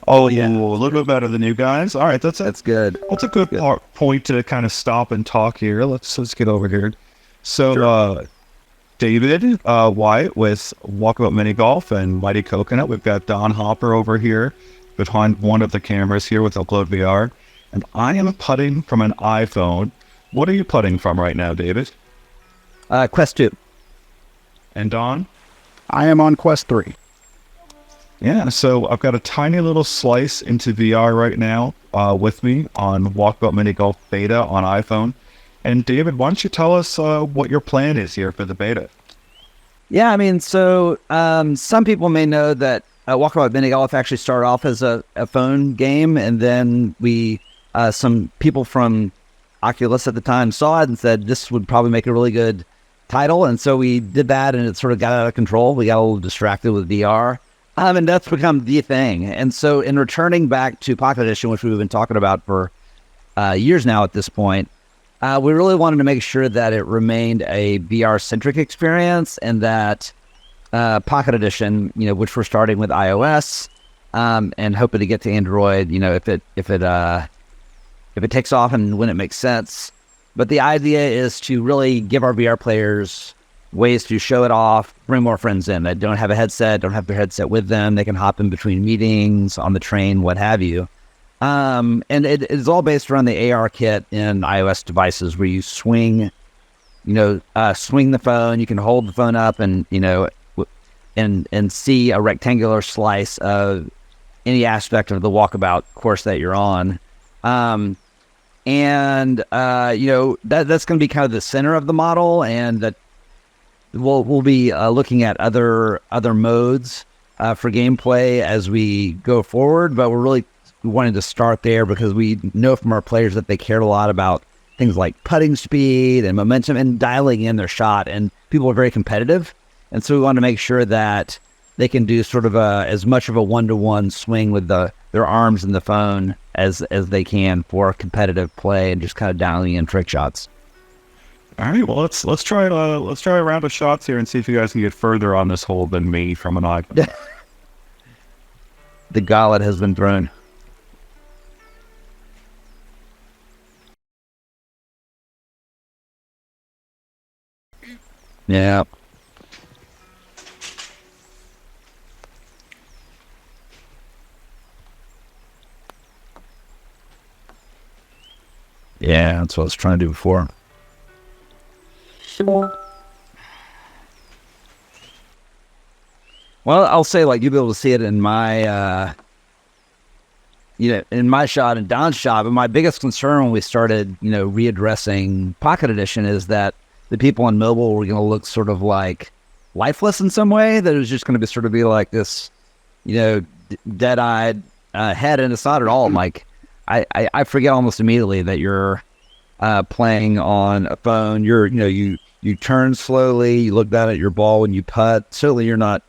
Oh yeah, a little bit better than you guys. All right, That's good. that's a good Good. point to kind of stop and talk here. Let's get over here. So, Sure. David White with Walkabout Mini Golf and Mighty Coconut. We've got Don Hopper over here behind one of the cameras here with UploadVR, and I am putting from an iPhone. What are you putting from right now, David? Quest 2. And Don? I am on Quest 3. Yeah, so I've got a tiny little slice into VR right now with me on Walkabout Mini Golf Beta on iPhone. And David, why don't you tell us what your plan is here for the beta? Yeah, I mean, so some people may know that Walkabout Mini Golf actually started off as a phone game, and then some people from Oculus at the time saw it and said this would probably make a really good title, and so we did that, and it sort of got out of control. We got a little distracted with VR, and that's become the thing. And so, in returning back to Pocket Edition, which we've been talking about for years now at this point, we really wanted to make sure that it remained a VR-centric experience, and that Pocket Edition, which we're starting with iOS, and hoping to get to Android, if it takes off and when it makes sense. But the idea is to really give our VR players ways to show it off, bring more friends in that don't have a headset, don't have their headset with them. They can hop in between meetings, on the train, what have you. And it is all based around the AR kit in iOS devices where you swing the phone. You can hold the phone up and, and see a rectangular slice of any aspect of the walkabout course that you're on. That's going to be kind of the center of the model, and that we'll be looking at other modes for gameplay as we go forward. But we're really wanting to start there because we know from our players that they cared a lot about things like putting speed and momentum and dialing in their shot, and people are very competitive, and so we want to make sure that they can do sort of as much of a one-to-one swing with their arms and the phone as they can for competitive play and just kind of dialing in trick shots. All right, well let's try a round of shots here and see if you guys can get further on this hole than me from an iPhone. The gauntlet has been thrown. Yeah. Yeah, that's what I was trying to do before. Well, I'll say, like, you'll be able to see it in my, in my shot and Don's shot. But my biggest concern when we started, readdressing Pocket Edition is that the people on mobile were going to look sort of like lifeless in some way. That it was just going to be sort of be like this, dead-eyed head, and it's not at all. Like, I forget almost immediately that you're playing on a phone. You turn slowly, you look down at your ball when you putt. Certainly you're not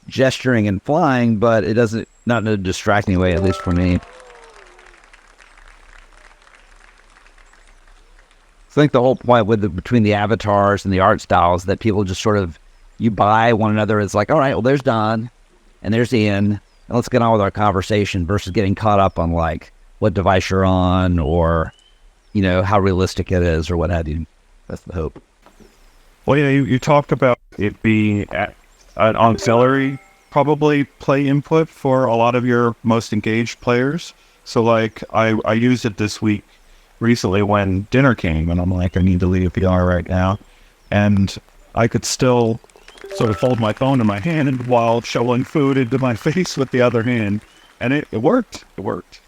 gesturing and flying, but it doesn't, not in a distracting way, at least for me. I think the whole point between the avatars and the art styles that people just sort of, you buy one another. It's like, all right, well, there's Don and there's Ian, and let's get on with our conversation versus getting caught up on like what device you're on or, how realistic it is or what have you. That's the hope. Well, yeah, you talked about it being an auxiliary, probably play input for a lot of your most engaged players. So, like, I used it this week recently when dinner came, and I'm like, I need to leave VR right now. And I could still sort of hold my phone in my hand while shoveling food into my face with the other hand. And it worked. It worked.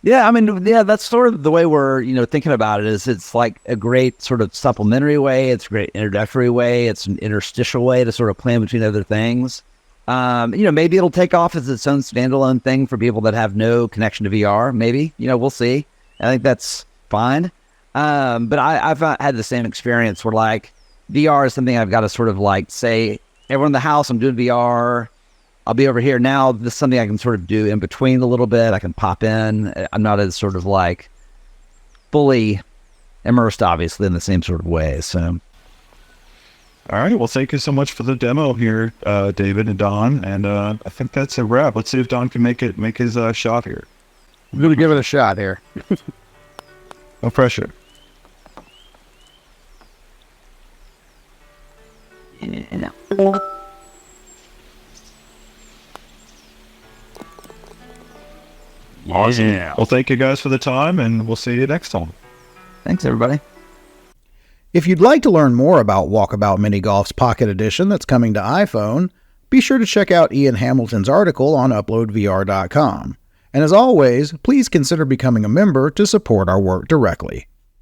Yeah, I mean, yeah, that's sort of the way we're, thinking about it. Is it's like a great sort of supplementary way. It's a great introductory way. It's an interstitial way to sort of plan between other things. Maybe it'll take off as its own standalone thing for people that have no connection to VR. Maybe, we'll see. I think that's fine. But I've had the same experience where like VR is something I've got to sort of like say, everyone in the house, I'm doing VR. I'll be over here now. This is something I can sort of do in between a little bit. I can pop in. I'm not as sort of like fully immersed, obviously, in the same sort of way. So, All right. Well, thank you so much for the demo here, David and Don. And I think that's a wrap. Let's see if Don can make his shot here. I'm going to give it a shot here. No pressure. Yeah. Awesome. Well, thank you guys for the time, and we'll see you next time. Thanks, everybody. If you'd like to learn more about Walkabout Mini Golf's Pocket Edition that's coming to iPhone, be sure to check out Ian Hamilton's article on UploadVR.com. And as always, please consider becoming a member to support our work directly.